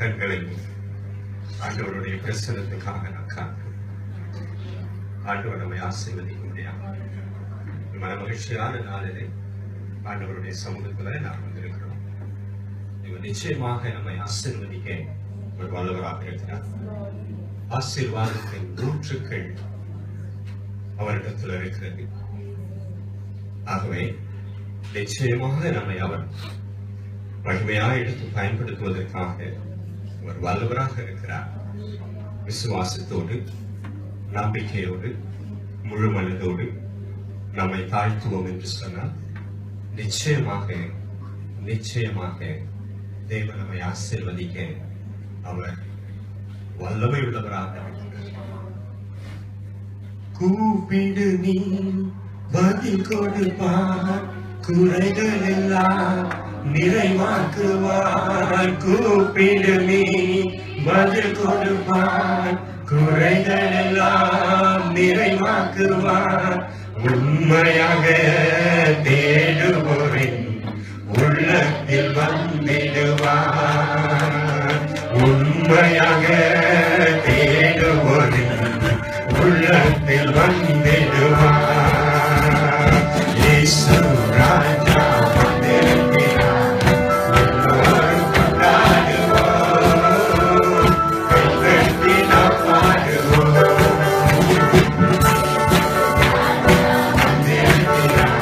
கண்களை ஆண்டவருடைய பிரசனத்துக்காக நான் காண்கிறோம். ஆண்டவர் நம்மை ஆசீர்வதிக்க முடியாது. மன மகிழ்ச்சியான நாளிலே ஆண்டவருடைய சமூகத்துல நாம் வந்திருக்கிறோம். இவர் நிச்சயமாக நம்மை ஆசீர்வதிக்க ஒரு வல்லவராக இருக்கிறார். ஆசீர்வாதத்தின் ஊற்றுக்கள் அவரிடத்தில் இருக்கிறது. ஆகவே நிச்சயமாக நம்மை அவர் மகிமையாக எடுத்து பயன்படுத்துவதற்காக ஒரு வல்லவராக இருக்கிறார். விசுவாசத்தோடு, நம்பிக்கையோடு, முழு மனதோடு நம்மை தாழ்த்துவோம் என்று சொன்னால் நிச்சயமாக தேவன் நம்மை ஆசீர்வதிக்க அவர் வல்லமை உள்ளவராக இருக்கிறார். கூப்பிடு நீ பதில் கொடுப்பார், குறைகள் எல்லாம் நிறைவாக்குவார். கூப்பிடு நீ பதில் கொடுப்பார், குறைகள் எல்லாம் நிறைவாக்குவார். உண்மையாக தேடுவோரின் உள்ளத்தில் வந்திடுவார். உண்மையாக தேடுவோரின் உள்ளத்தில் வந்திடுவார். இயேசு ராஜா வந்திருக்கிறார், எல்லோரும் கொண்டாடுவோம், கைதட்டி நாம் பாடுவோம். வந்திருக்கிறார்,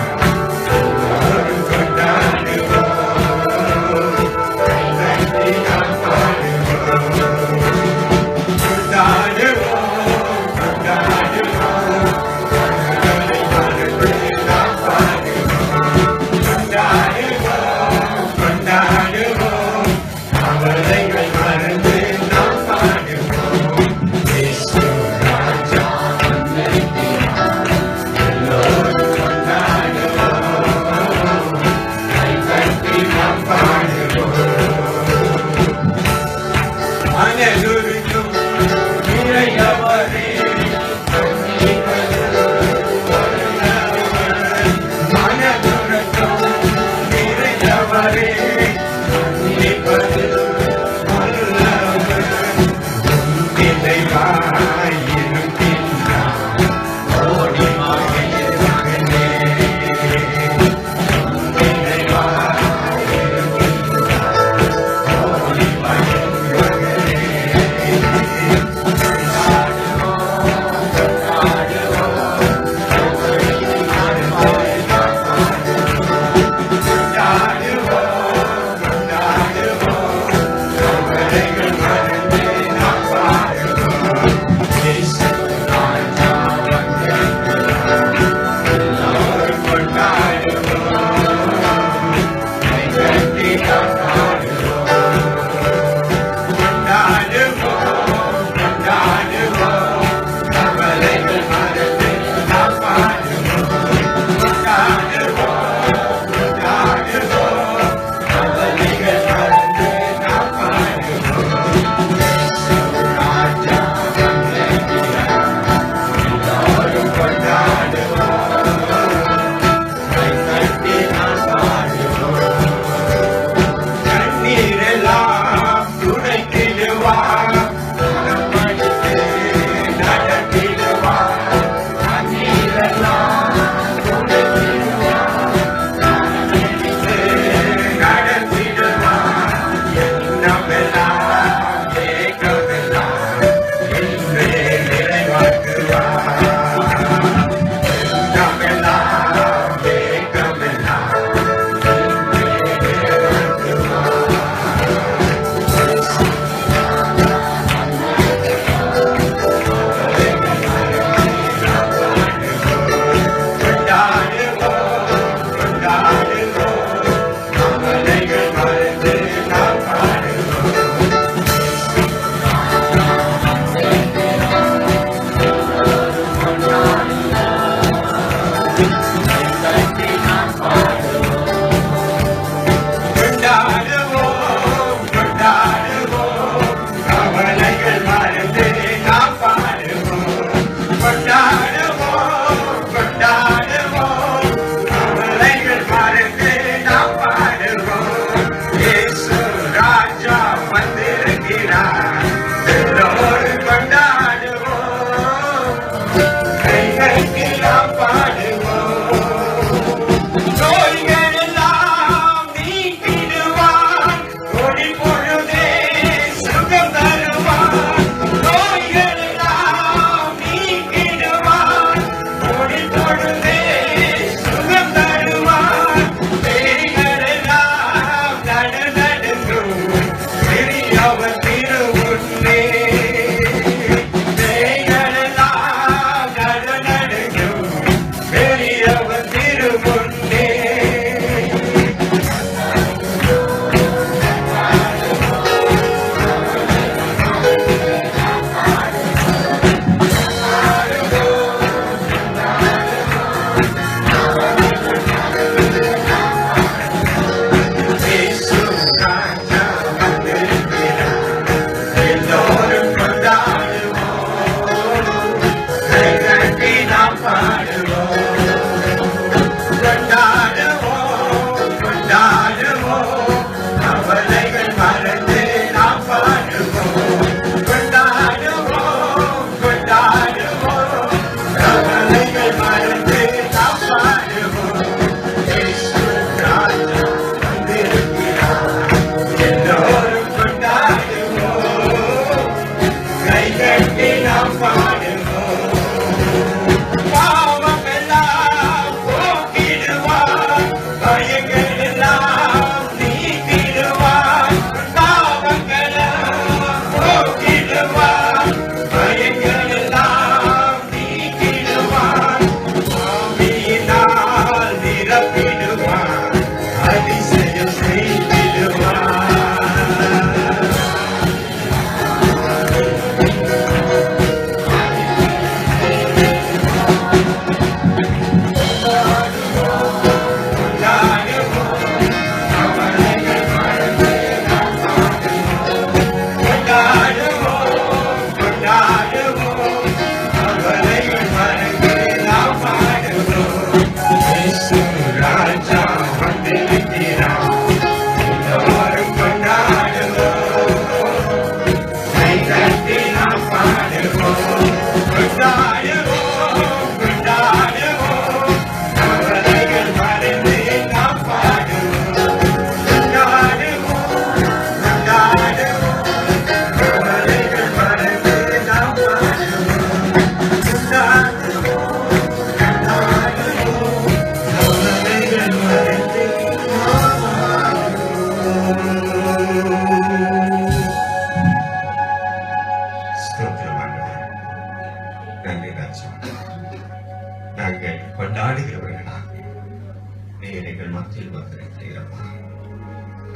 எங்கள் மத்தியில் வந்திருக்கிறீரப்பா.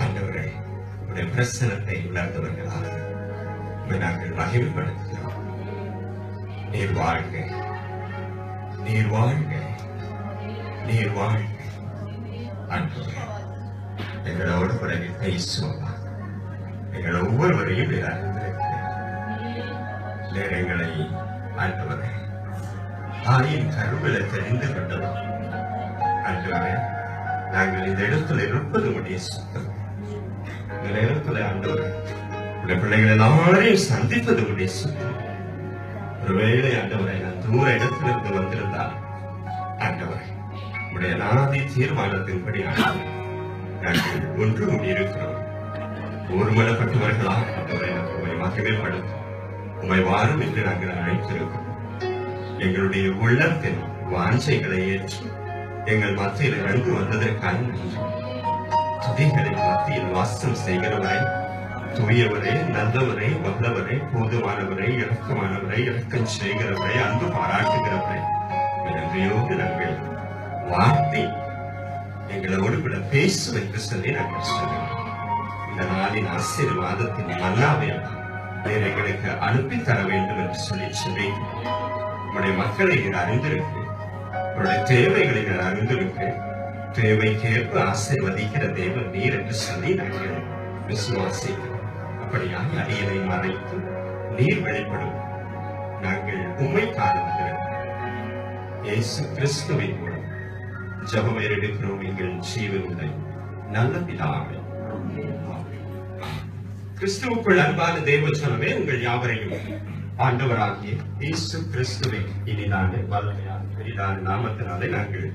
ஆண்டவரே, உடைய பிரசனத்தை உணர்ந்தவர்களாக நாங்கள் மகிழ்ப்படுத்துகிறோம். நீர் வாழ்க, நீர் வாழ்க, நீர் வாழ்க. ஆண்டவரே, எங்களோடு கூட பேசுவா. எங்கள் ஒவ்வொருவரையும் எங்களை ஆண்டவரே தாயின் கருவில தெரிந்து கொண்டவர். ஆண்டவரே, நாங்கள் இந்த இடத்துல இருப்பது உடைய சுத்தம். இந்த நேரத்துல ஆண்டவரே, உடைய பிள்ளைகள் எல்லாரையும் சந்திப்பது உடைய சுத்தம். ஒருவேளை ஆண்டவரை நான் தூர இடத்திலிருந்து வந்திருந்தால் ஆண்டவரை உடைய நாதி தீர்மானத்தின்படி நாங்கள் ஒன்று கூடியிருக்கிறோம். ஒருமனப்பட்டவர்களாக ஆண்டவரை உண்மை மகிமைப்படுத்தும் உண்மை வாரும் என்று நாங்கள் அழைத்திருக்கிறோம். எங்களுடைய உள்ளத்தின் வாஞ்சைகளை ஏற்று எங்கள் மத்தியில் இறந்து வந்ததற்கான நன்றி. துதிகளின் மத்தியில் வாசம் செய்கிறவரை, தூயவரே, நல்லவரே, வல்லவரே, போதுமானவரை, இறக்கமானவரை, இறக்கம் செய்கிறவரை, அன்பு பாராட்டுகிறவரை நன்றியோடு நாங்கள் வார்த்தை எங்களோடு கூட பேசும் என்று சொல்லி நாங்கள் சொல்லுவோம். இந்த நாளின் ஆசீர்வாதத்தின் மன்னாவை வேற எங்களுக்கு அனுப்பி தர வேண்டும் என்று சொல்லி சொல்லி உங்களுடைய மக்களை அறிந்திருக்கு, உங்களுடைய தேவைகளை அறிந்திருக்கு, தேவைக்கேற்ப ஆசீர்வதிக்கிற தேவன் நீர் என்று சொல்லி நாங்கள் விசுவாசிக்கிறோம். அப்படியாக அடியனை மறைத்து நீர் வெளிப்படும் நாங்கள் உண்மை காணுகிறோம். இயேசு கிறிஸ்துவின் மூலம் ஜெபம் எடுக்கிறோம் எங்கள் ஜீவனுடைய நல்ல பிதாவே. கிறிஸ்துவுக்குள் அன்பான தேவ ஜனமே, உங்கள் யாவரையும் ஆண்டவராகிய இயேசு கிறிஸ்துவின் இனிதான வல்லமையான பெரிதான நாமத்தினாலே நாங்கள்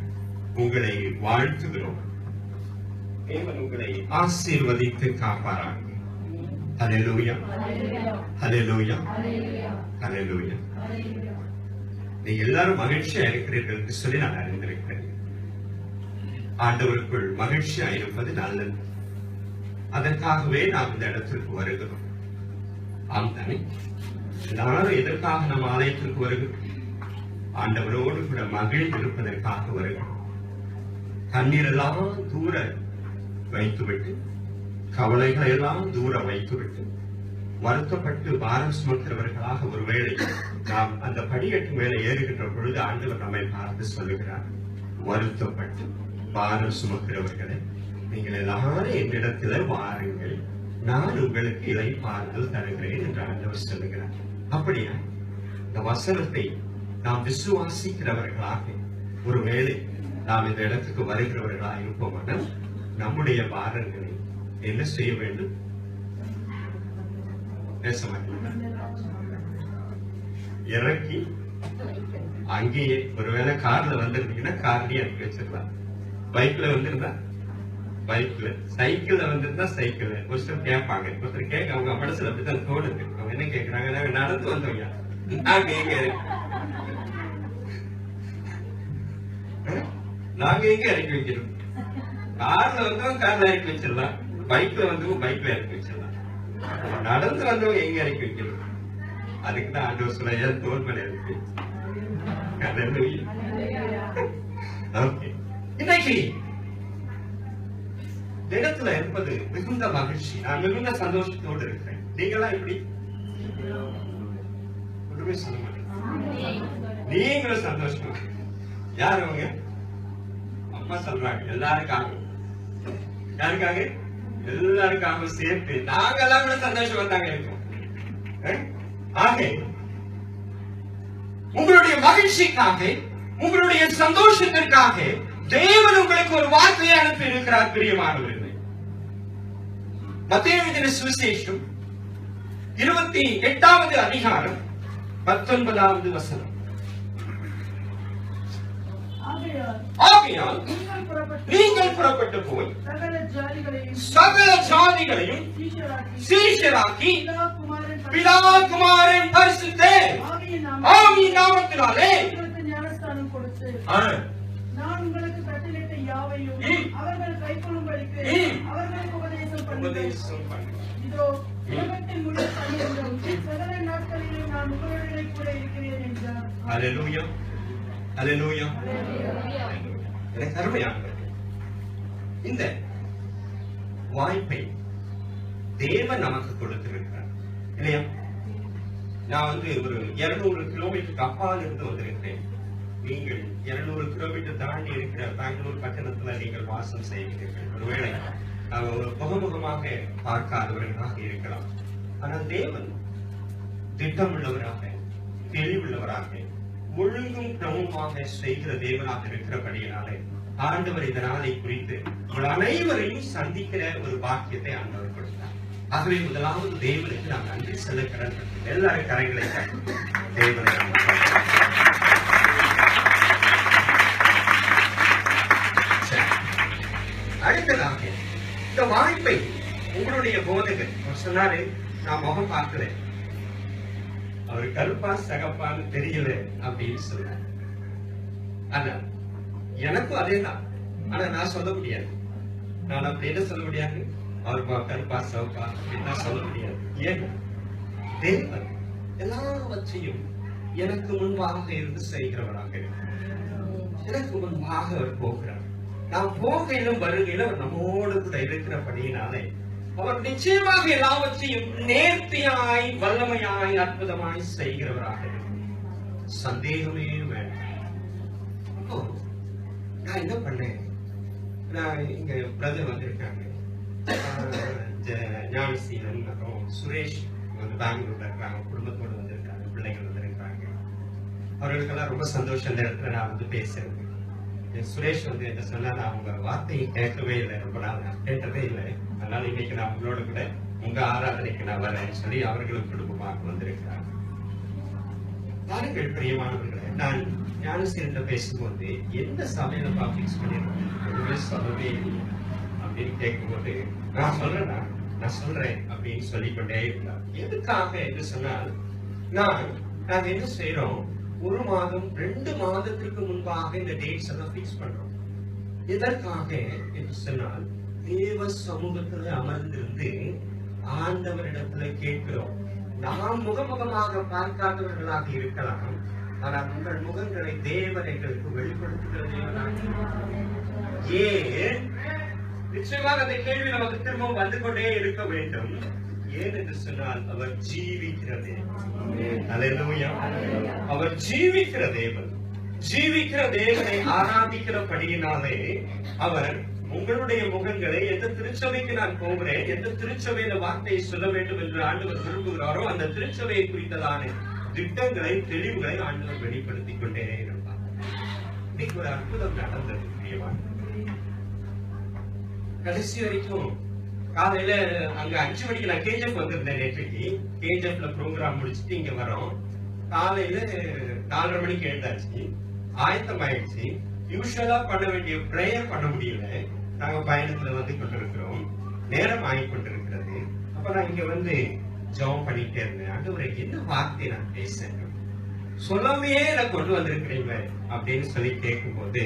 உங்களை வாழ்த்துகிறோம். தேவன் உங்களை ஆசீர்வதித்து காப்பாராக. ஹல்லேலூயா, ஹல்லேலூயா, ஹல்லேலூயா. நீங்க எல்லாரும் மகிழ்ச்சியா இருக்கிறீர்கள் என்று சொல்லி நான் அறிந்திருக்கிறேன். ஆண்டவருக்குள் மகிழ்ச்சியா இருப்பது நல்லது. அதற்காகவே நாம் இந்த இடத்திற்கு வருகிறோம். ஆம்தானே? எல்லாரும் எதற்காக நம்ம ஆலயத்திற்கு வருகிறோம்? ஆண்டவரோடு கூட மகிழ்ந்து இருப்பதற்காக வருகிறோம். கண்ணீர் எல்லாம் தூர வைத்துவிட்டு, கவலைகளை எல்லாம் தூர வைத்துவிட்டு, வருத்தப்பட்டு பாரம் சுமக்கிறவர்களாக ஒருவேளை நாம் அந்த படிக்கட்டு மேலே ஏறுகின்ற பொழுது ஆண்டவர் நம்மை பார்த்து சொல்லுகிறார், வருத்தப்பட்டு பாரம் சுமக்கிறவர்களை நீங்கள் எல்லாரும் என்னிடத்துல வாருங்கள், நான் உங்களுக்கு இளைப்பாறுதல் தருகிறேன் என்று ஆண்டவர் சொல்லுகிறார். அப்படியா இந்த வசனத்தை நாம் விசுவாசிக்கிறவர்களாக ஒருவேளை நாம் இந்த இடத்துக்கு வருகிறவர்களாக இருப்போம். நம்முடைய பாரங்களை என்ன செய்ய வேண்டும்? பேச மாட்டேன். இறக்கி அங்கேயே, ஒருவேளை கார்ல வந்திருந்தீங்கன்னா கார்லயே அனுப்பி வச்சிடலாம். பைக்ல வந்திருந்தா பைக்ல, சைக்கிள்ல வந்திருந்தா சைக்கிள்ல. ஒரு சிலர் கேட்பாங்க, ஒருத்தர் கேட்க அவங்க மனசுல அப்படித்தான் தோணுது. அவங்க என்ன கேட்கிறாங்க, நாங்க நடந்து வந்தோம், நாங்க எங்க இறக்கி வைக்கிறோம்? கார்ல வந்தவங்க கார்ல இறக்கி வச்சிடலாம், பைக்ல வந்தவங்க பைக்ல இறக்கி வச்சிடலாம். நடந்து வந்தவங்க எங்க இறக்கி வைக்கிறோம்? அதுக்குதான் ஆண்டவர் சொல்ல தோல் மேல இருக்கு. இன்னைக்கு இடத்துல இருப்பது மிகுந்த மகிழ்ச்சி. நான் மிகுந்த சந்தோஷத்தோடு இருக்கிறேன். நீங்களா எப்படி? ஒன்றுமே சொல்ல மாட்டேன். நீங்களும் சந்தோஷமா? யாரு அவங்க? அம்மா சொல்றாங்க எல்லாருக்காக. யாருக்காக? எல்லாருக்காக சேர்த்து நாங்கெல்லாம் கூட சந்தோஷம் வந்தாங்க இருக்கோம். ஆக உங்களுடைய மகிழ்ச்சிக்காக, உங்களுடைய சந்தோஷத்திற்காக தேவன் உங்களுக்கு ஒரு வார்த்தையை அனுப்பி இருக்கிறார். பிரியமானவர்களே, மத்தேயு எழுதின சுவிசேஷம் 28வது அதிகாரம் 19வது வசனம். ஆகையால் நீங்கள் புறப்பட்டு போய் சகல ஜாதிகளையும் சீஷராக்கி பிதா குமாரன் பரிசுத்த ஆவியின் நாமத்தினாலே நான் உங்களுக்கு கட்டளையிட்ட யாவையும் அவர்கள் கைக்கொள்ளும்படிக்கு அவர்களுக்கு உபதேசம் பண்ணேன். இதோ உலகத்தின் முழு பணியிலும் சகல நாட்களிலும் நான் உங்களுடனே கூட இருக்கிறேன் என்றார். அல்லேலூயா, அல்லேலூயா. எனக்கு அருமையானவர்களே, இந்த வாய்ப்பை தேவன் நமக்கு கொடுத்திருக்கிறார் இல்லையா? நான் ஒரு 200 கிலோமீட்டருக்கு அப்பால் இருந்து வந்திருக்கிறேன். நீங்கள் 200 கிலோமீட்டர் தாண்டி இருக்கிற பெங்களூர் பட்டணத்துல நீங்கள் வாசம் செய்கிறீர்கள். ஒருவேளை முகமுகமாக பார்க்காதவர்களாக இருக்கலாம். ஆனால் தேவன் திட்டமுள்ளவராக, தெளிவுள்ளவராக, ஒழுங்கும் கிரமமாக செய்கிற தேவனாக இருக்கிறபடியினாலே ஆண்டவர் இந்த நாளை குறித்து உங்கள் அனைவரையும் சந்திக்கிற ஒரு பாக்கியத்தை ஆண்டவர் கொடுத்தார். ஆகவே முதலாவது தேவனுக்கு நாம் நன்றி செலுத்துகிறோம். எல்லாரும் கரைகளை தேவனை அடுத்ததாக இந்த வாய்ப்பை உங்களுடைய போதகர் சொன்னாரு, நான் முகம் பார்க்கிறேன், அவர் கருப்பா சகப்பான்னு தெரியல அப்படின்னு சொன்னார். ஆனா எனக்கும் அதேதான். ஆனா நான் சொல்ல முடியாது. நான் அப்படி என்ன சொல்ல முடியாது? அவர் கருப்பா சகப்பா அப்படின்னு சொல்ல முடியாது. ஏன்? தேவன் எல்லாவற்றையும் எனக்கு முன்பாக இருந்து செய்கிறவராக இருக்கிறார். எனக்கு முன்பாக அவர் போகிறார். நாம் போகையிலும் வருகையிலும் அவர் நம்மோடு கூட இருக்கிறபடியினாலே அவர் நிச்சயமாக எல்லாவற்றையும் நேர்த்தியாய், வல்லமையாய், அற்புதமாய் செய்கிறவராக சந்தேகமே வேண்டாம். நான் என்ன பண்ணேன்? நான் இங்க பிரதர் வந்திருக்காங்க, ஞானசீலன், அப்புறம் சுரேஷ் பெங்களூர்ல இருக்கிறாங்க, குடும்பத்தோடு வந்திருக்காங்க, பிள்ளைகள் வந்திருக்காங்க. அவர்களுக்கெல்லாம் ரொம்ப சந்தோஷம் இந்த இடத்துல நான் பேசுறேன். சுரேஷ் என்ன சொன்னா, நான் உங்க வார்த்தையை கேட்கவே இல்லை, ரொம்ப நாள் நான் கேட்டதே இல்லை. அதனால இன்னைக்கு நான் உங்களோட கூட உங்க ஆராதனைக்கு நான் வரேன்னு சொல்லி அவர்களுக்கு குடும்பமாக வந்திருக்கிறாங்க. பாருங்கள் பிரியமானவர்களே, நான் ஞானசீலன்ட்ட பேசும்போது எந்த சமையல பிக்ஸ் பண்ணிருக்கேன், ஒருவே சொல்லவே இல்லை அப்படின்னு கேட்கும்போது நான் சொல்றேன் அப்படின்னு சொல்லிக்கொண்டே இருந்தார். எதுக்காக என்று சொன்னால், நாங்க என்ன செய்யறோம், 1 மாதம் 2 மாதத்திற்கு முன்பாக இந்த டேட்ஸ் எல்லாம் பிக்ஸ் பண்றோம். எதற்காக என்று சொன்னால், தேவ சமூகத்துல அமர்ந்திருந்து ஆண்டவரிடத்துல கேட்கிறோம். நாம் முகமுகமாக பார்க்காதவர்களாக இருக்கலாம், ஆனால் உங்கள் முகங்களை தேவன் எங்களுக்கு வெளிப்படுத்துகிற தேவனாக. ஏன்? நிச்சயமாக அந்த கேள்வி நமக்கு திரும்பவும் வந்து கொண்டே இருக்க வேண்டும். ஏன் என்று சொன்னால், அவர் ஜீவிக்கிற தேவன். அல்லேலூயா. அவர் ஜீவிக்கிற தேவன். ஜீவிக்கிற தேவனை ஆராதிக்கிறபடியினாலே அவர் உங்களுடைய முகங்களை, எந்த திருச்சபைக்கு நான் போகிறேன், எந்த திருச்சபையில வார்த்தையை சொல்ல வேண்டும் என்று ஆண்டவர் விரும்புகிறாரோ அந்த திருச்சபையை குறித்ததான திட்டங்களை, தெளிவுகளை ஆண்டவர் வெளிப்படுத்திக் கொண்டே இருப்பார். இன்னைக்கு ஒரு அற்புதம் நடந்தது. கடைசி வரைக்கும் காலையில அங்க 5 மணிக்கு நான் கேஜிஎஃப் வந்திருந்தேன். நேற்றுக்கு கேஜிஎஃப்ல ப்ரோக்ராம் முடிச்சுட்டு இங்க வரோம். காலையில 4:30 மணிக்கு எழுந்தாச்சு, ஆயத்தம் ஆயிடுச்சு. யூஸ்வலா பண்ண வேண்டிய பிரேயர் பண்ண முடியல. நாங்க பயணத்துல வந்து கொண்டிருக்கிறோம், நேரம் ஆகி கொண்டிருக்கிறது. அப்ப நான் இங்க ஜெபம் பண்ணிட்டே இருந்தேன். ஆண்டவரே, என்ன வார்த்தை நான் பேசுறேன், சொல்லாமையே நான் கொண்டு வந்திருக்கிறீங்க அப்படின்னு சொல்லி கேட்கும் போது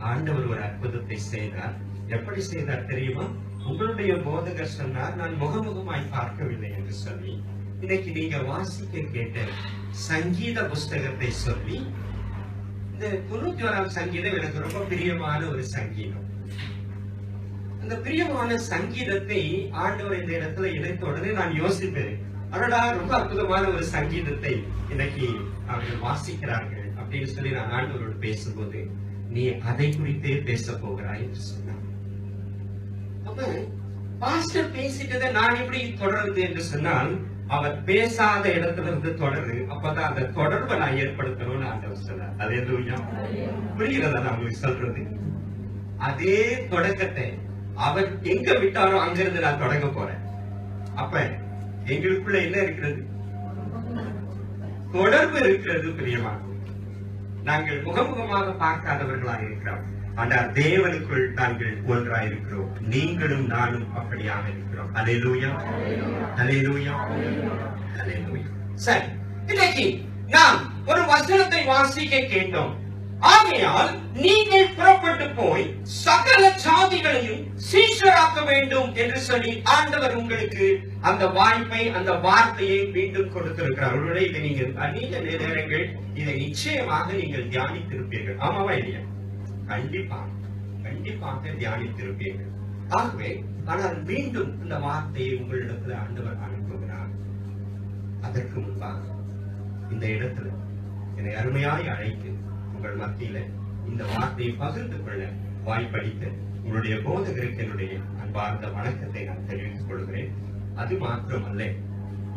ஆண்டவர் ஒரு அற்புதத்தை செய்தார். எப்படி செய்தார் தெரியுமா? உங்களுடைய போதகர் சொன்னார், நான் முகமுகமாய் பார்க்கவில்லை என்று சொல்லி, இன்னைக்கு நீங்க வாசிக்க கேட்ட சங்கீத புஸ்தகத்தை சொல்லி, இந்த 91ஆம் சங்கீதம் எனக்கு ரொம்ப பிரியமான ஒரு சங்கீதம். அந்த பிரியமான சங்கீதத்தை ஆண்டவர் இந்த இடத்துல இணைத்த உடனே நான் யோசிப்பேன், அடடா, ரொம்ப அற்புதமான ஒரு சங்கீதத்தை இன்னைக்கு அவர்கள் வாசிக்கிறார்கள் அப்படின்னு சொல்லி நான் ஆண்டவரோடு பேசும்போது, நீ அதை குறித்தே பேச போகிறாய் என்று சொன்னார். அப்ப பாஸ்டர் பேசிட்டதை நான் எப்படி தொடருது என்று சொன்னால், அவர் பேசாத இடத்துல இருந்து தொடரு, அப்பதான் அந்த தொடர்பை நான் ஏற்படுத்தணும்னு ஆண்டவர் சொன்னார். அல்லேலூயா. புரிகிறதா நான் உங்களுக்கு சொல்றது? அதே தொடக்கத்தை அவர் எங்க விட்டாரோ அங்கிருந்து நான் தொடங்க போறேன். அப்ப எங்களுக்குள்ள என்ன இருக்கிறது? தொடர்பு இருக்கிறது. பிரியமாக நாங்கள் முகமுகமாக பார்க்காதவர்களாக இருக்கிறோம், ஆனால் தேவனுக்குள் நாங்கள் ஒன்றாய் இருக்கிறோம். நீங்களும் நானும் அப்படியாக இருக்கிறோம். அல்லேலூயா, அல்லேலூயா, அல்லேலூயா. சரி, இன்னைக்கு நாம் ஒரு வசனத்தை வாசிக்க கேட்டோம். ஆகையால் நீங்கள் புறப்பட்டு போய் சகல ஜாதிகளையும் சீஷராக்க வேண்டும் என்று சொல்லி ஆண்டவர் உங்களுக்கு அந்த வாய்ப்பை, அந்த வார்த்தையை மீண்டும் கொடுத்திருக்கிறார். ஒருவேளை இதை நீங்கள் அநேக நேரங்கள் இதை நிச்சயமாக நீங்கள் தியானித்திருப்பீர்கள். ஆமாவா இல்லையா? கண்டிப்பா கண்டிப்பாக தியானித்திருப்பீர்கள். ஆகவே ஆனால் மீண்டும் இந்த வார்த்தையை உங்களிடத்துல ஆண்டவர் அனுப்புகிறார். அதற்கு முன்பாக இந்த இடத்துல என்னை அருமையாய் அழைத்து உங்கள் மத்தியில இந்த வார்த்தையை பகிர்ந்து கொள்ள வாய்ப்பளித்த உங்களுடைய போதகருக்கு என்னுடைய அன்பார்ந்த வணக்கத்தை நான் தெரிவித்துக் கொள்கிறேன். அது மாத்திரமல்ல,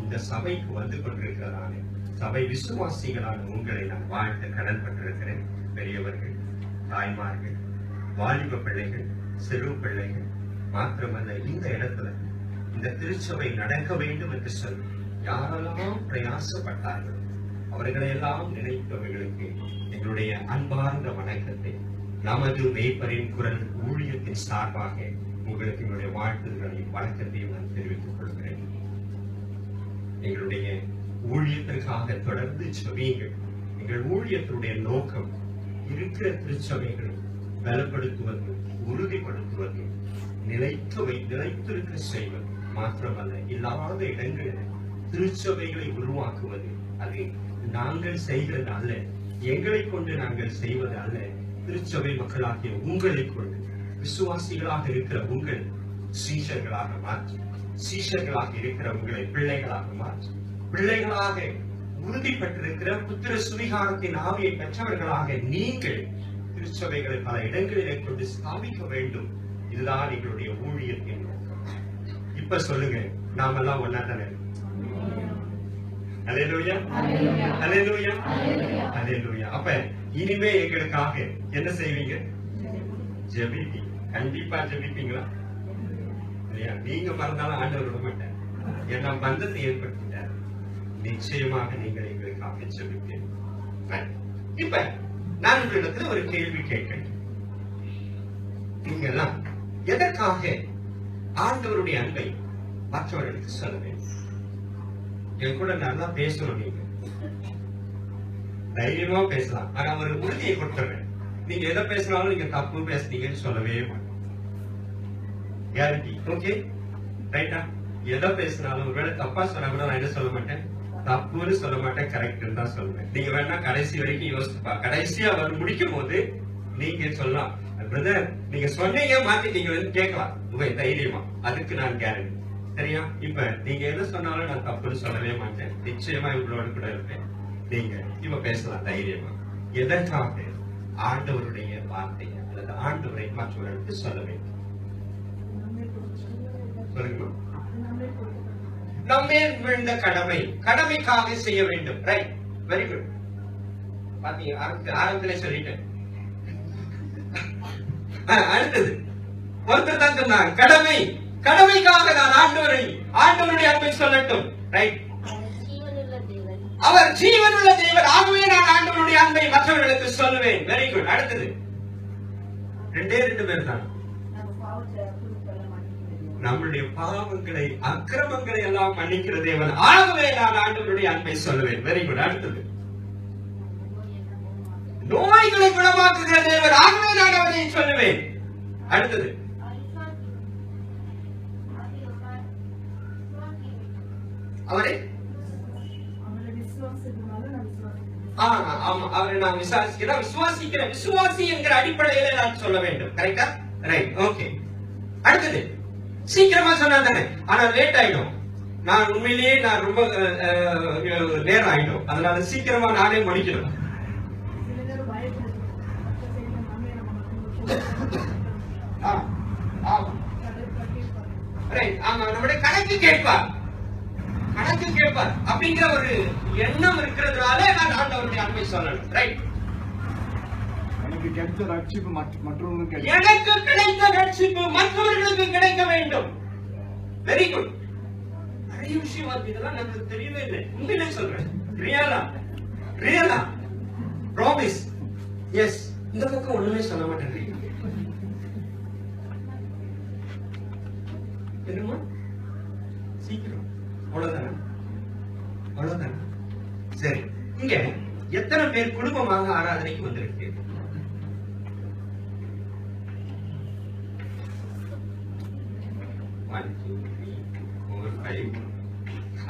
இந்த சபைக்கு வந்து கொண்டிருக்கிறதான சபை விசுவாசிகளான உங்களை நான் வாழ்த்த கடன் பட்டிருக்கிறேன். பெரியவர்கள், தாய்மார்கள், வாலிப பிள்ளைகள், சிறு பிள்ளைகள் மாத்திரமல்ல, இந்த இடத்துல இந்த திருச்சபை நடக்க வேண்டும் என்று சொல்லி யாரெல்லாம் பிரயாசப்பட்டார்கள் அவர்களை எல்லாம் நினைப்பவர்களுக்கு எங்களுடைய அன்பார்ந்த வணக்கத்தை நமது மேய்ப்பரின் குரல் ஊழியத்தின் சார்பாக உங்களுக்கு என்னுடைய வாழ்த்துதலையும் வணக்கத்தையும் நான் தெரிவித்துக் கொள்கிறேன். எங்களுடைய ஊழியத்திற்காக தொடர்ந்து செபியுங்கள். எங்கள் ஊழியத்தினுடைய நோக்கம் இருக்கிற திருச்சபைகளை பலப்படுத்துவது, உறுதிப்படுத்துவது, நிலைத்திருக்க செய்வது மாத்திரமல்ல, இல்லாத இடங்களில் திருச்சபைகளை உருவாக்குவது. அது நாங்கள் செய்கிறது அல்ல, எங்களை கொண்டு நாங்கள் செய்வது அல்ல. திருச்சபை மக்களாகிய உங்களை கொண்டு விசுவாசிகளாக இருக்கிற உங்கள் சீஷர்களாக மாற்றி, சீஷர்களாக இருக்கிற உங்களை பிள்ளைகளாக மாற்றி, பிள்ளைகளாக உறுதி பெற்றிருக்கிற புத்திர சுவிகாரத்தின் ஆவியை பெற்றவர்களாக நீங்கள் திருச்சபைகளை பல இடங்களிலே கொண்டு ஸ்தாபிக்க வேண்டும். இதுதான் எங்களுடைய ஊழியத்தின் நோக்கம். இப்ப சொல்லுங்க, நாமெல்லாம் ஒன்னா தானே? அல்லேலூயா, அல்லேலூயா, அல்லேலூயா. அப்ப இனிமே எங்களுக்காக என்ன செய்வீங்க? ஜெபிப்பீங்க. கண்டிப்பா ஜெபிப்பீங்களா? இல்லையா? நீங்க மறந்தாலும் ஆண்டவர் விட மாட்டார். ஏன்னா பந்தத்தை ஏற்படுத்திட்டார். நிச்சயமாக நீங்கள் எங்களுக்காக ஜெபிப்பீங்க. இப்ப நான் உங்களிடத்துல ஒரு கேள்வி கேட்கிறேன். நீங்க எல்லாம் எதற்காக ஆண்டவருடைய அன்பை மற்றவர்களுக்கு சொல்ல வேண்டும்? என் கூட நல்லா பேசணும். நீங்க தைரியமா பேசலாம், ஆனா ஒரு உறுதியை கொடுத்துறேன். நீங்க எதை பேசினாலும் நீங்க தப்பு பேசுனீங்கன்னு சொல்லவே மாட்டேன். கேரண்டி. ஓகே, ரைட்டா? எதை பேசினாலும் ஒருவேளை தப்பா சொன்னா கூட நான் என்ன சொல்ல மாட்டேன், தப்புன்னு சொல்ல மாட்டேன், கரெக்ட்னு தான் சொல்லுவேன். நீங்க வேணா கடைசி வரைக்கும் யோசிப்பா, கடைசியா அவர் முடிக்கும் போது நீங்க சொல்லலாம், பிரதர் நீங்க சொன்னீங்க மாத்திட்டீங்க கேட்கலாம் தைரியமா. அதுக்கு நான் கேரண்டி. சரியா? இப்ப நீங்க எதை சொன்னாலும் நான் தப்புன்னு சொல்லவே மாட்டேன். நிச்சயமா இவங்களோட கூட இருப்பேன். நீங்க இப்ப பேசலாம் தைரியமா. எதற்காக ஆண்டவருடைய வார்த்தையை அல்லது ஆண்டவரை மற்றவர்களுக்கு சொல்ல வேண்டும்? சொல்லுங்க. நம்மே விழுந்த கடமைக்காக செய்ய வேண்டும். Right, very good. பாத்தீங்க, ஆரம்பத்திலே சொல்லிட்டேன். அடுத்தது ஒருத்தர் தான் சொன்னாங்க, கடமைக்காக நான் ஆண்டவருடைய அன்பை சொல்லட்டும். ரைட், அவர் ஜீவனுள்ள தேவன், ஆகவே நான் ஆண்டவருடைய அன்பை மற்றவர்களுக்கு சொல்லுவேன். Very good. அடுத்தது ரெண்டு பேர் தான். நம்முடைய பாவங்களை அக்கிரமங்களை எல்லாம் மன்னிக்கிற தேவன், ஆகவே நான் ஆண்டவருடைய அன்பை சொல்லுவேன். Very good. அடுத்தது நோய்களை குணமாக்குகிற தேவன், ஆகவே நான் அவரை சொல்லுவேன். அடுத்தது அவரை அவரை நான் விசுவாசிக்கிறேன். விசுவாசி என்கிற அடிப்படையில நான் சொல்ல வேண்டும். கரெக்டா? Right, okay. அடுத்தது சீக்கிரமா சொன்னா தானே, ஆனா லேட் ஆயிடும். நான் உண்மையிலேயே நான் ரொம்ப நேரம் ஆயிடும், அதனால சீக்கிரமா நானே முடிக்கணும். நம்முடைய கணக்கு கேட்பார் அப்படிங்கிற ஒரு எண்ணம் இருக்கிறதுனால நான் ஆண்டவருடைய அன்பை சொல்லணும். ரைட், எனக்கு கிடைத்த ரட்சிப்பு மற்றவர்களுக்கு கிடைக்க வேண்டும். Very good. நிறைய விஷயம் இதெல்லாம் நமக்கு தெரியவே இல்லை. உண்மையிலே சொல்றேன், ரியலா ப்ராமிஸ். எஸ், இந்த பக்கம் ஒண்ணுமே சொல்ல மாட்டேன். என்னமா சீக்கிரம், அவ்வளவுதானே? சரி, இங்க எத்தனை பேர் குடும்பமாக ஆராதனைக்கு வந்திருக்கு?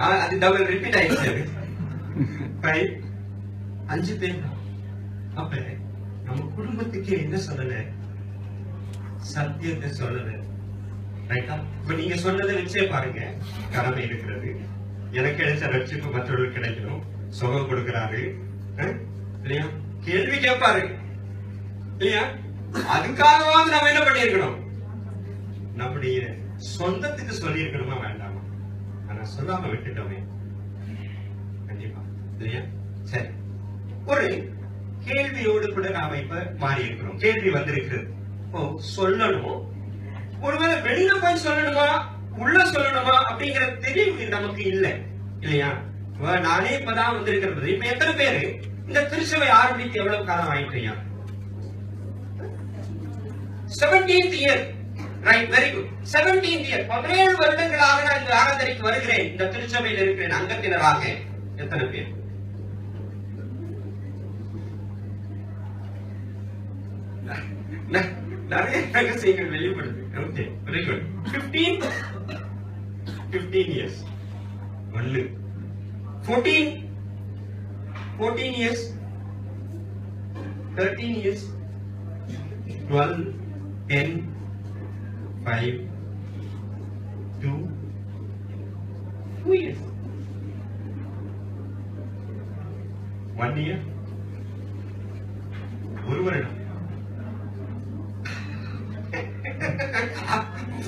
அது டபுள் ரிப்பீட் ஆயிடுச்சு. 5 பேர். அப்ப நம்ம குடும்பத்துக்கு என்ன சொல்லல? சத்தியத்தை சொல்லுது. ரைட்டா? இப்ப நீங்க சொன்னதை வச்சே பாருங்க, கடமை இருக்கிறது. எனக்கு கிடைச்ச ரட்சிப்பு மற்றவர்களுக்கு கிடைக்கணும், சுகம் கொடுக்கிறாரு இல்லையா? கேள்வி கேட்பாரு இல்லையா? அதுக்காகவாவது நம்ம என்ன பண்ணிருக்கணும்? நம்முடைய சொந்தத்துக்கு சொல்லி இருக்கணுமா வேண்டாமா? ஆனா சொல்லாம விட்டுட்டோமே, கண்டிப்பா இல்லையா? சரி, ஒரு கேள்வியோடு கூட நாம இப்ப மாறி இருக்கிறோம். கேள்வி வந்திருக்கிறது. சொல்லணும், ஒருவேளை வெளியில போய் சொல்லணுமா உள்ள சொல்லணுமா அப்படிங்கிற தெளிவு நமக்கு இல்லை இல்லையா? நானே இப்பதான் வந்திருக்கிறது. இப்ப எத்தனை பேரு இந்த திருச்சபை ஆரம்பித்து எவ்வளவு காலம் ஆயிட்டு? 17th year. Right, very good. 17th year. 17 வருடங்களாக நான் இந்த ஆராதனைக்கு வருகிறேன், இந்த திருச்சபையில் இருக்கிறேன் அங்கத்தினராக. எத்தனை பேர்? நிறைய ரகசியங்கள் வெளிப்படுது. Okay, very good. 15 years. 14 years. 13 years. 12, 10, 5, 2 years. 1 year. ஒரு வருடம்.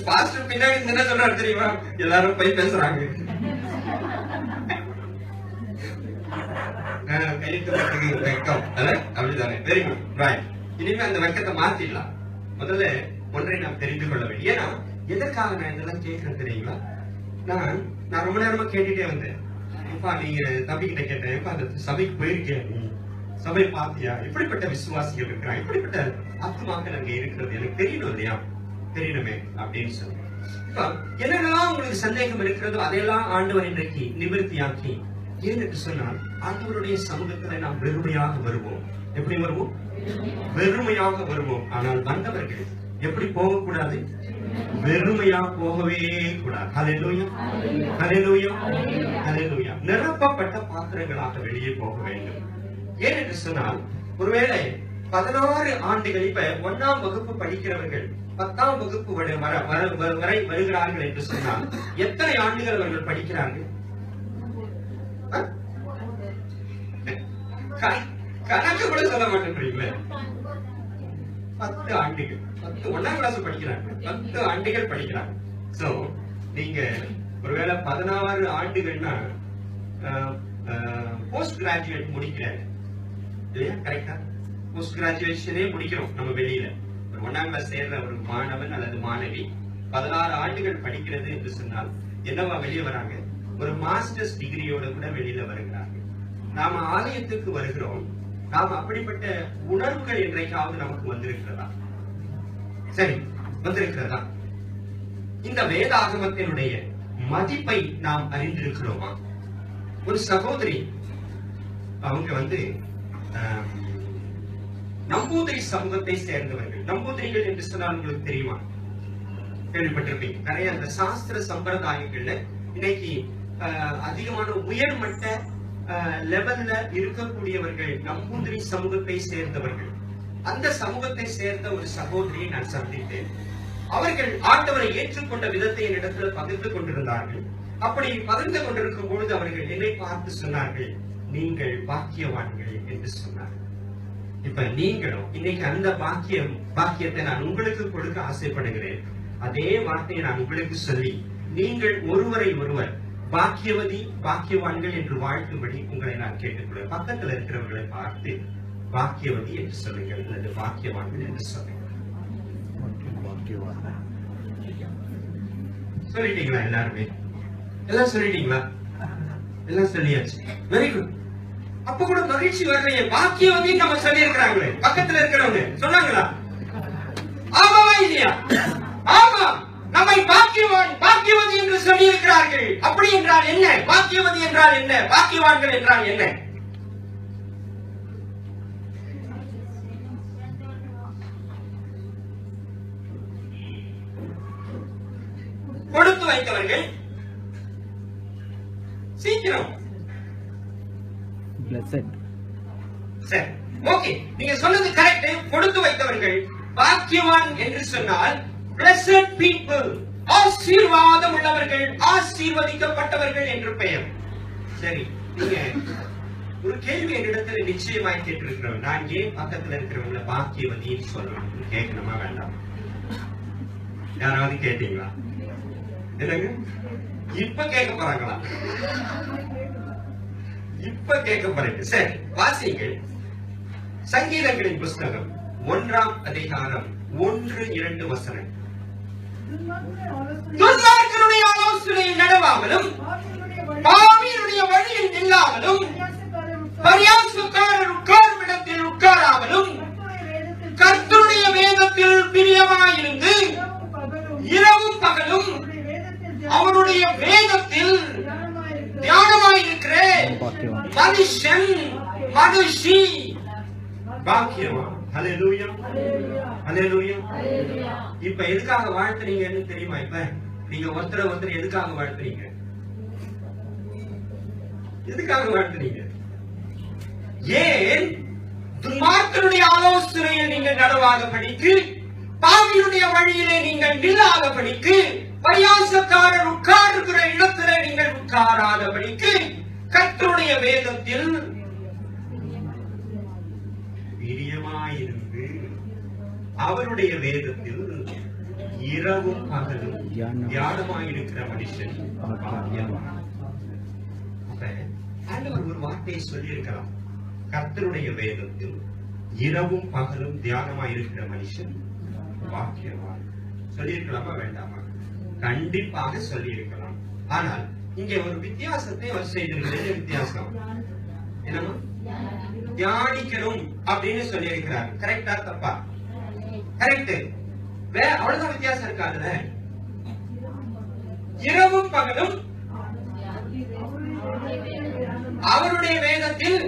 பாஸ்டர் பின்னாடி என்ன சொல்றாரு தெரியுமா? எல்லாரும் போய் பேசுறாங்க. கையெழுத்து வெக்கம் அப்படிதானே? Very good, right. இனிமே அந்த வெக்கத்தை மாத்திடலாம். முதல்ல ஒன்றை நாம் தெரிந்து கொள்ள வேண்டும். ஏன்னா எதற்காக நான் இதெல்லாம் கேட்கிறேன் தெரியுங்களா? நான் ரொம்ப நேரமா கேட்டுட்டே வந்தேன். இப்ப நீங்க தம்பி கிட்ட கேட்டேன், இப்ப அந்த சபைக்கு போயிருக்கேன், சபை பாத்தியா? இப்படிப்பட்ட விசுவாசிகள் இருக்கிறாங்க, இப்படிப்பட்ட ஆத்துமாக்கள் அங்க இருக்கிறது எனக்கு தெரியணும் இல்லையா? தெரியணுமே அப்படின்னு சொல்லி என்னென்னலாம் உங்களுக்கு சந்தேகம் இருக்கிறதோ அதையெல்லாம் ஆண்டவர் இன்றைக்கு நிவர்த்தியாக்கி, ஏன்னு சொன்னால் ஆண்டவருடைய சமூகத்துல நாம் வெறுமையாக வருவோம். எப்படி வருவோம்? வெறுமையாக வருவோம். ஆனால் வந்தவர்கள் எப்படி போகக்கூடாது? வெறுமையா போகவே கூடாது. ஹல்லேலூயா, ஹல்லேலூயா, ஹல்லேலூயா. நிரப்பப்பட்ட பாத்திரங்களாக வெளியே போக வேண்டும். ஏனென்று சொன்னால், ஒருவேளை 16 ஆண்டுகள், இப்ப 1ஆம் வகுப்பு படிக்கிறவர்கள் 10ஆம் வகுப்பு வரை வருகிறார்கள் என்று சொன்னால் எத்தனை ஆண்டுகள் அவர்கள் படிக்கிறார்கள்? கணக்கு கூட சொல்ல மாட்டேன்றீங்களே. 10 ஆண்டுகள். 1ஆம் கிளாஸ் படிக்கிறாங்க, 10 ஆண்டுகள் படிக்கிறாங்க. சோ நீங்க ஒருவேளை 16 ஆண்டுகள்னா போஸ்ட் கிராஜுவேட் முடிக்கிறாங்க இல்லையா? கரெக்டா? போஸ்ட் கிராஜுவேஷனே முடிக்கிறோம் நம்ம வெளியில. ஒரு 1ஆம் கிளாஸ் சேர்ற ஒரு மாணவன் அல்லது மாணவி 16 ஆண்டுகள் படிக்கிறது என்று சொன்னால் என்னவா வெளியே வராங்க? ஒரு மாஸ்டர்ஸ் டிகிரியோட கூட வெளியில வருகிறார்கள். நாம ஆலயத்துக்கு வருகிறோம், நாம் அப்படிப்பட்ட உணர்வுகள் இன்றைக்காவது நமக்கு வந்திருக்கிறதா? சரி, வந்திருக்கிறதா? இந்த வேதாகமத்தினுடைய மதிப்பை நாம் அறிந்திருக்கிறோமா? ஒரு சகோதரி, அவங்க நம்பூதிரி சமூகத்தை சேர்ந்தவர்கள். நம்பூதிரிகள் என்று சொன்னால் உங்களுக்கு தெரியுமா? கேள்விப்பட்டிருப்பீங்க. நிறைய அந்த சாஸ்திர சம்பிரதாயங்கள்ல இன்னைக்கு அதிகமான உயர்மட்ட லெவல்ல இருக்கக்கூடியவர்கள் நம்பூதிரி சமூகத்தை சேர்ந்தவர்கள். அந்த சமூகத்தை சேர்ந்த ஒரு சகோதரியை நான் சந்தித்தேன். அவர்கள் ஆண்டவரை ஏற்றுக்கொண்ட விதத்தை என்னிடத்துல பகிர்ந்து கொண்டிருந்தார்கள். அப்படி பகிர்ந்து கொண்டிருக்கும் பொழுது அவர்கள் என்னை பார்த்து சொன்னார்கள், நீங்கள் பாக்கியவான்கள் என்று சொன்னார்கள். இப்ப நீங்களும் இன்னைக்கு அந்த பாக்கியத்தை நான் உங்களுக்கு கொடுக்க ஆசைப்படுகிறேன். அதே வார்த்தையை நான் உங்களுக்கு சொல்லி நீங்கள் ஒருவரை ஒருவர் பாக்கியவதி பாக்கியவான்கள் என்று வாழ்த்தும்படி உங்களை நான் கேட்டுக்கொள்வேன். பக்கத்தில் இருக்கிறவர்களை பார்த்து பாக்கியவதி என்று சொல்லுங்கள் அல்லது பாக்கியவான்கள் என்று சொல்லுங்கள். சொல்லிட்டீங்களா? எல்லாருமே எல்லாம் சொல்லிட்டீங்களா? எல்லாம் சொல்லியாச்சு. Very good. அப்ப கூட மகிழ்ச்சி வரலையே. பாக்கியவதி நம்ம சொல்லி இருக்கிறாங்களே, பக்கத்துல இருக்கிறவங்க சொன்னாங்களா? ஆமாவா இல்லையா? ஆமா, நம்மை பாக்கியவதி என்று சொல்லி இருக்கிறார்கள். அப்படி என்றால் என்ன? பாக்கியவதி என்றால் என்ன? பாக்கியவான்கள் என்றால் என்ன? கொடுத்து வைத்தவர்கள். சீக்கிரம். சரி, ஓகே, நீங்க சொன்னது கரெக்ட். கொடுத்து வைத்தவர்கள். பாக்கியவான் என்று சொன்னால் blessed people, ஆசீர்வாதம் உள்ளவர்கள், ஆசீர்வதிக்கப்பட்டவர்கள் என்று பெயர். சரி, நீங்க ஒரு கேள்வி என்னிடத்துல நிச்சயமாய் கேட்டிருக்கிறோம். நான் ஏன் பக்கத்துல இருக்கிறவங்கள பாக்கியவதின்னு சொல்றேன்? கேட்கணுமா வேண்டாம்? யாராவது கேட்டீங்களா? என்னங்க இப்ப கேட்க போறாங்களா? இப்ப கேட்க போறீங்க. சரி, வாசிங்கள். சங்கீதங்களின் புஸ்தகம் 1ஆம் அதிகாரம் 1-2 வசனம். துன்மார்க்கனுடைய ஆலோசனையில் நடவாமலும் பாவியினுடைய வழியில் நில்லாமலும் பரியாசக்காரர் உட்காரும் இடத்தில் உட்காராமலும் கர்த்தருடைய வேதத்தில் பிரியமாயிருந்து இரவும் பகலும் அவருடைய வேதத்தில் தியானமாயிருக்கிற மனுஷன் மனுஷி பாக்கியமா. ஹல்லேலூயா, ஹல்லேலூயா. இப்ப எதுக்காக வாழ்த்துறீங்கன்னு தெரியுமா? இப்ப நீங்க ஒருத்தர் எதுக்காக வாழ்த்துறீங்க? எதுக்காக வாழ்த்துறீங்க? ஏன்? துன்மார்க்கனுடைய ஆலோசனையில் நீங்கள் நடவாத படிக்கு, பாவியுடைய வழியிலே நீங்கள் நில்லாத படிக்கு, பரியாசக்காரர் உட்காருகிற இடத்திலே நீங்கள் உட்காராத படிக்கு, கர்த்தருடைய வேதத்தில் பிரியமாயிருந்து அவருடைய வேதத்தில் இரவும் பகலும் தியானமாயிருக்கிற மனுஷன் பாக்கியவான். ஆண்டவர் ஒரு வார்த்தையை சொல்லி இருக்கலாம். கர்த்தருடைய வேதத்தில் இரவும் பகலும் தியானமாயிருக்கிற மனுஷன் பாக்கியவான். சொல்லியிருக்கலாமா வேண்டாமா? கண்டிப்பாக சொல்லி இருக்கலாம். ஆனால் இங்கே ஒரு வித்தியாசத்தை அவர் செய்திருக்கிறது. வித்தியாசம் என்னமா? தியானிக்கணும் அப்படின்னு சொல்லி இருக்கிறார். கரெக்டா தப்பா? கரெக்ட். வேற அவ்வளவுதான் வித்தியாசம் இருக்காதுல. இரவும் பகலும் அவருடைய வேதத்தில்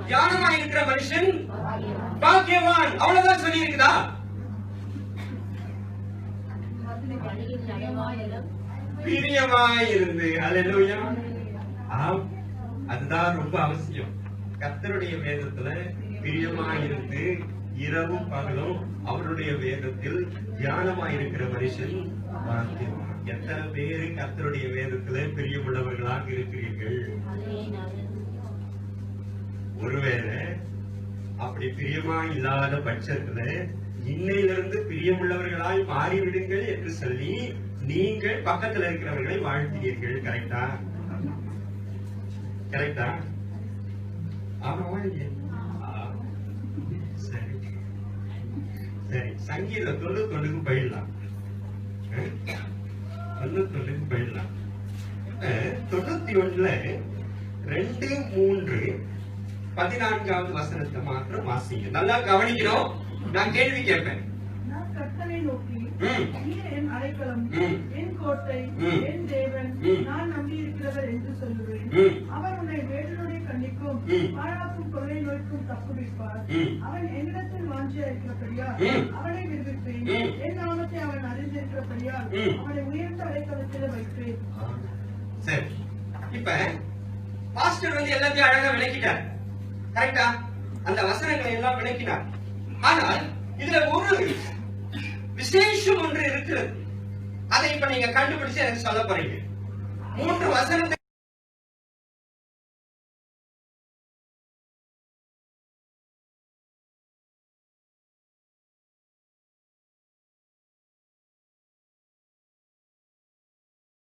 தியானமாயிருக்கிற மனுஷன் பாக்கியவான். அவ்வளவுதான் சொல்லி இருக்குதா? பிரியமாயிருந்து. ஹல்லேலூயா. அதுதான் ரொம்ப அவசியம். கர்த்தருடைய வேதத்துல பிரியமாயிருந்து இரவும் பகலும் அவருடைய வேதத்தில் தியானமாயிருக்கிற மனுஷன் பாக்கியவான். எத்தனை பேரு கர்த்தருடைய வேதத்துல பிரியமுள்ளவர்களாக இருக்கிறீர்கள்? ஒருவேளை அப்படி பிரியமா இல்லாத பட்சத்துல இன்னையிலிருந்து பிரியமுள்ளவர்களாய் மாறிவிடுங்கள் என்று சொல்லி நீங்கள் பக்கத்துல இருக்கிறவர்களை வாழ்த்துகிறீர்கள். கரெக்டா? கரெக்டா? ஆமாவா? சரி சரி, சங்கீதம் 91க்கு போயிடலாம். 91க்கு போயிடலாம். 91ல 2, 3, 14வது வசனத்தை மாத்திரம் வாசிங்க. நல்லா கவனிக்கிறோம். நான் கேள்வி கேட்பேன். நான் கர்த்தரை நோக்கி, நீர் என் அடைக்கலம், என் கோட்டை, என் தேவன், நான் நம்பியிருக்கிறவர் என்று சொல்லுவேன். அவர் உன்னை வேடனுடைய கண்ணிக்கும் பாழாக்கும் கொள்ளை நோய்க்கும் தப்புவிப்பார். அவன் என்னிடத்தில் வாஞ்சியா இருக்கிறபடியால் அவனை விடுவிப்பேன். என் நாமத்தை அவன் அறிந்திருக்கிறபடியால் அவனை உயர்ந்த அடைக்கலத்தில் வைப்பேன். சரி, இப்ப பாஸ்டர் எல்லாத்தையும் அழகா விளக்கிட்டார். கரெக்டா? அந்த வசனங்களை எல்லாம் விளக்கினார். ஆனால் இதுல ஒரு விசேஷம் ஒன்று இருக்கிறது. அதை இப்ப நீங்க கண்டுபிடிச்சு எனக்கு சொல்ல போறீங்க. 3 வசனத்தை